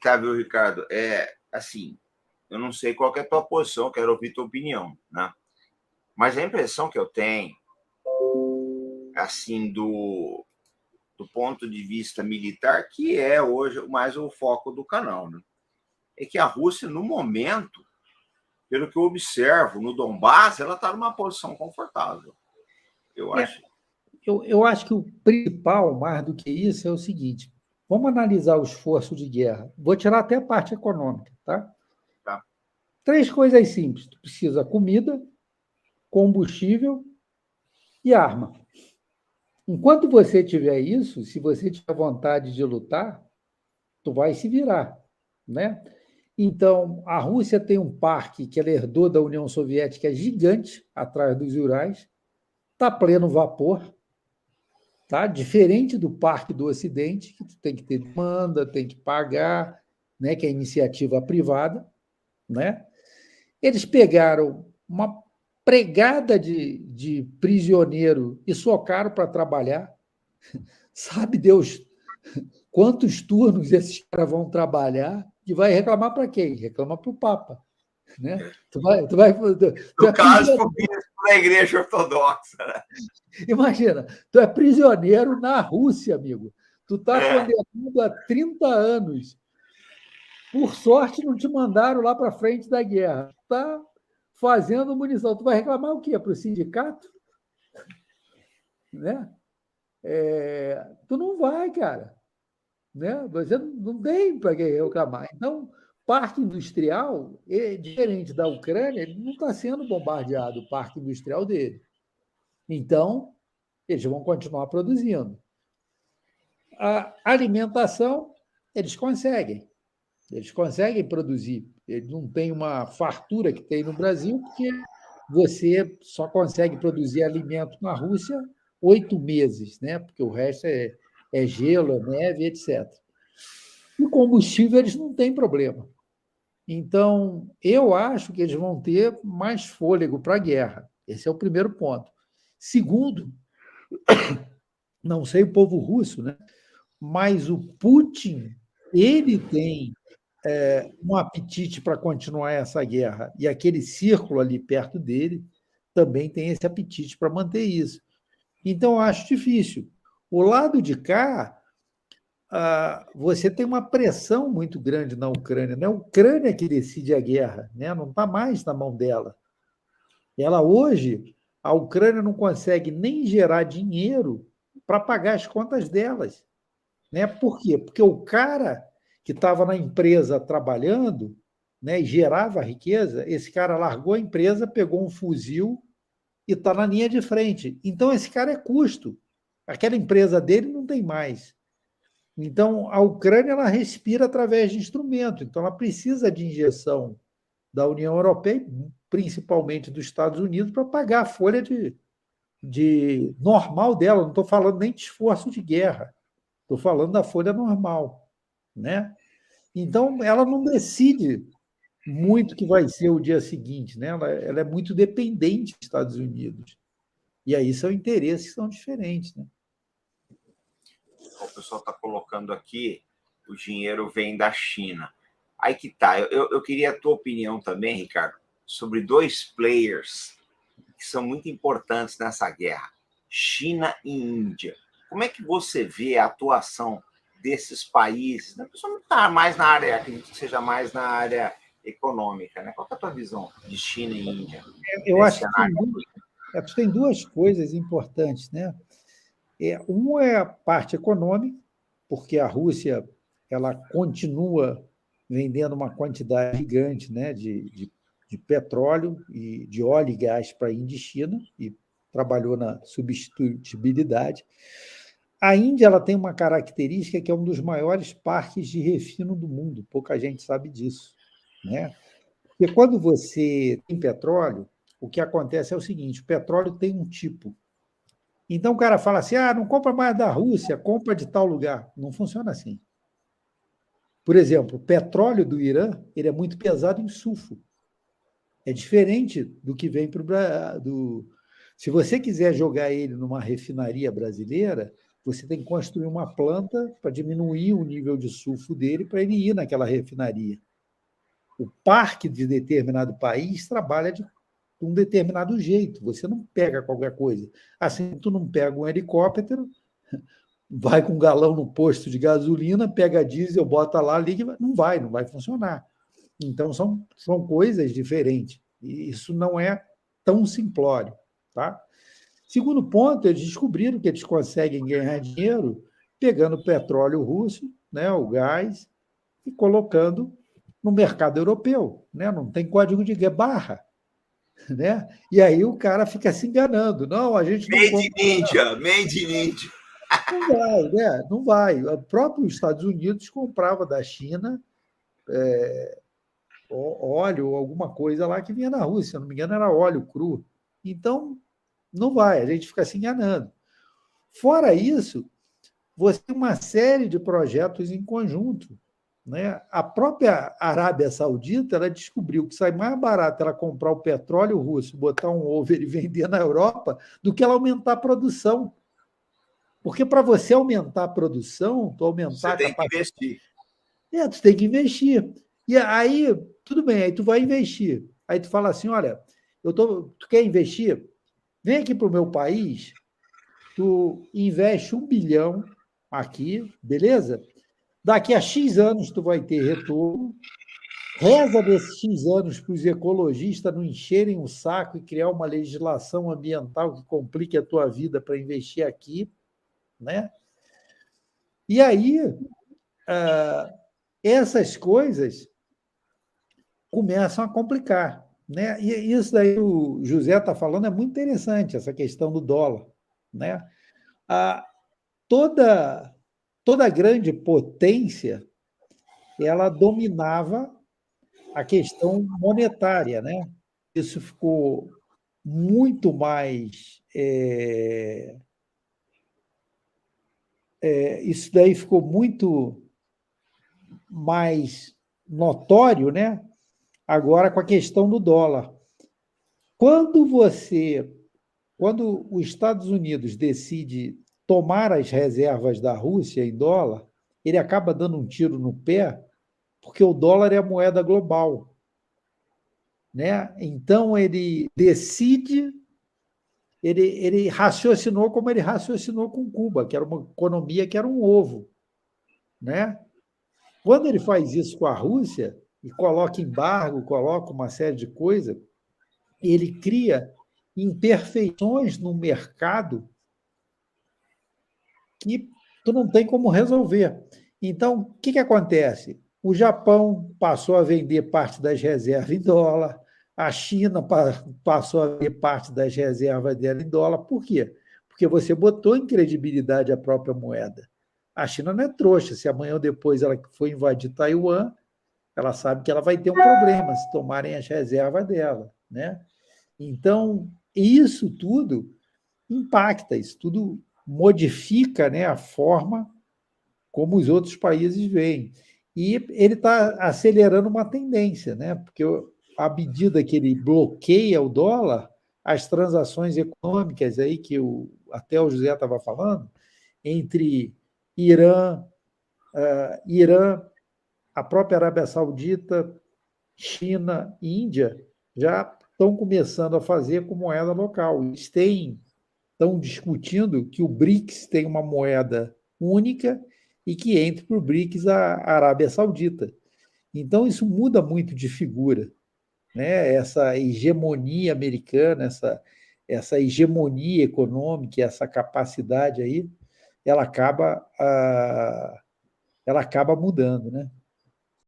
tá, viu, Ricardo? Assim, eu não sei qual que é a tua posição, quero ouvir tua opinião, né? Mas a impressão que eu tenho, assim, do ponto de vista militar, que é hoje mais o foco do canal, né? É que a Rússia, no momento, pelo que eu observo, no Donbass, ela está numa posição confortável, eu É, acho. eu acho que o principal, mais do que isso, é o seguinte: vamos analisar o esforço de guerra. Vou tirar até a parte econômica, tá? Tá? 3 coisas simples: tu precisa comida, combustível e arma. Enquanto você tiver isso, se você tiver vontade de lutar, tu vai se virar, né? Então, a Rússia tem um parque que ela herdou da União Soviética gigante, atrás dos Urais, está pleno vapor, tá? Diferente do parque do Ocidente, que tu tem que ter demanda, tem que pagar, né? Que é iniciativa privada, né? Eles pegaram uma pregada de prisioneiro e socaram para trabalhar. Sabe Deus quantos turnos esses caras vão trabalhar e vai reclamar para quem? Reclama para o Papa. Né? Tu No é caso, prisioneiro. o bispo da igreja ortodoxa, né? Imagina, tu é prisioneiro na Rússia, amigo. Tu está É. condenado a 30 anos. Por sorte, não te mandaram lá para frente da guerra. Tu está fazendo munição. Tu vai reclamar o quê? Para o sindicato? Né? Tu não vai, cara. Né? Você não tem para quem reclamar. Então, parque industrial, diferente da Ucrânia, ele não está sendo bombardeado, o parque industrial dele. Então, eles vão continuar produzindo. A alimentação, eles conseguem produzir. Eles não têm uma fartura que tem no Brasil, porque você só consegue produzir alimento na Rússia 8 meses, né? Porque o resto é gelo, é neve, etc. E combustível eles não têm problema. Então, eu acho que eles vão ter mais fôlego para a guerra. Esse é o primeiro ponto. Segundo, não sei o povo russo, né? Mas o Putin, ele tem um apetite para continuar essa guerra. E aquele círculo ali perto dele também tem esse apetite para manter isso. Então, eu acho difícil. O lado de cá, você tem uma pressão muito grande na Ucrânia. Não é a Ucrânia que decide a guerra, né? Não está mais na mão dela. Ela hoje, a Ucrânia não consegue nem gerar dinheiro para pagar as contas delas. Né? Por quê? Porque o cara que estava na empresa trabalhando, né, e gerava riqueza, esse cara largou a empresa, pegou um fuzil e está na linha de frente. Então, esse cara é custo. Aquela empresa dele não tem mais. Então, a Ucrânia ela respira através de instrumento, então ela precisa de injeção da União Europeia, principalmente dos Estados Unidos, para pagar a folha de normal dela. Não estou falando nem de esforço de guerra, estou falando da folha normal. Né? Então, ela não decide muito o que vai ser o dia seguinte, né? Ela é muito dependente dos Estados Unidos. E aí são interesses que são diferentes. Né? O pessoal está colocando aqui, o dinheiro vem da China. Aí que tá. Eu queria a tua opinião também, Ricardo, sobre 2 players que são muito importantes nessa guerra: China e Índia. Como é que você vê a atuação desses países? A pessoa não está mais na área, acredito que seja mais na área econômica, né? Qual é a tua visão de China e Índia Eu nesse acho que cenário? tem 2 coisas importantes. Né? Uma é a parte econômica, porque a Rússia ela continua vendendo uma quantidade gigante, né, de petróleo e de óleo e gás para a Índia e China, e trabalhou na substituibilidade. A Índia ela tem uma característica que é um dos maiores parques de refino do mundo, pouca gente sabe disso. Né? Porque quando você tem petróleo, o que acontece é o seguinte: o petróleo tem um tipo. Então o cara fala assim: não compra mais da Rússia, compra de tal lugar. Não funciona assim. Por exemplo, o petróleo do Irã ele é muito pesado em sulfuro. É diferente do que vem para o Brasil. Se você quiser jogar ele numa refinaria brasileira, você tem que construir uma planta para diminuir o nível de sulfo dele para ele ir naquela refinaria. O parque de determinado país trabalha de um determinado jeito. Você não pega qualquer coisa. Assim, tu não pega um helicóptero, vai com um galão no posto de gasolina, pega diesel, bota lá, liga, não vai funcionar. Então, são coisas diferentes. E isso não é tão simplório. Tá? Segundo ponto, eles descobriram que eles conseguem ganhar dinheiro pegando o petróleo russo, né, o gás, e colocando no mercado europeu. Né? Não tem código de barra. Né? E aí o cara fica se enganando. Não, a gente não Made compra. in India, made in India. Não vai, né? Não vai. O próprio Estados Unidos comprava da China óleo ou alguma coisa lá que vinha na Rússia, se não me engano, era óleo cru. Então, não vai, a gente fica se enganando. Fora isso, você tem uma série de projetos em conjunto. Né? A própria Arábia Saudita ela descobriu que sai mais barato ela comprar o petróleo russo, botar um over e vender na Europa, do que ela aumentar a produção. Porque para você aumentar a produção, tu aumentar Você a tem que capacidade. investir. Tu tem que investir. E aí, tudo bem, aí tu vai investir. Aí tu fala assim: olha, tu quer investir? Vem aqui para o meu país, tu investe 1 bilhão aqui, beleza? Daqui a X anos tu vai ter retorno. Reza desses X anos para os ecologistas não encherem o saco e criar uma legislação ambiental que complique a tua vida para investir aqui, né? E aí, essas coisas começam a complicar, né? E isso daí o José está falando é muito interessante, essa questão do dólar, né? A, toda, toda grande potência, ela dominava a questão monetária, né? Isso ficou muito mais. Isso daí ficou muito mais notório, né? Agora com a questão do dólar. Quando os Estados Unidos decide tomar as reservas da Rússia em dólar, ele acaba dando um tiro no pé, porque o dólar é a moeda global. Né? Então, ele decide, ele raciocinou como ele raciocinou com Cuba, que era uma economia que era um ovo. Né? Quando ele faz isso com a Rússia, e coloca embargo, coloca uma série de coisas, ele cria imperfeições no mercado que tu não tem como resolver. Então, o que acontece? O Japão passou a vender parte das reservas em dólar, a China passou a vender parte das reservas dela em dólar. Por quê? Porque você botou em credibilidade a própria moeda. A China não é trouxa. Se amanhã ou depois ela for invadir Taiwan, ela sabe que ela vai ter um problema se tomarem as reservas dela. Né? Então, isso tudo impacta, isso tudo modifica, né, a forma como os outros países veem. E ele está acelerando uma tendência, né? Porque à medida que ele bloqueia o dólar, as transações econômicas aí que até o José estava falando, entre Irã, a própria Arábia Saudita, China e Índia, já estão começando a fazer com moeda local. Eles estão discutindo que o BRICS tem uma moeda única e que entre para o BRICS a Arábia Saudita. Então, isso muda muito de figura. Né? Essa hegemonia americana, essa hegemonia econômica, essa capacidade aí, ela acaba mudando. Né?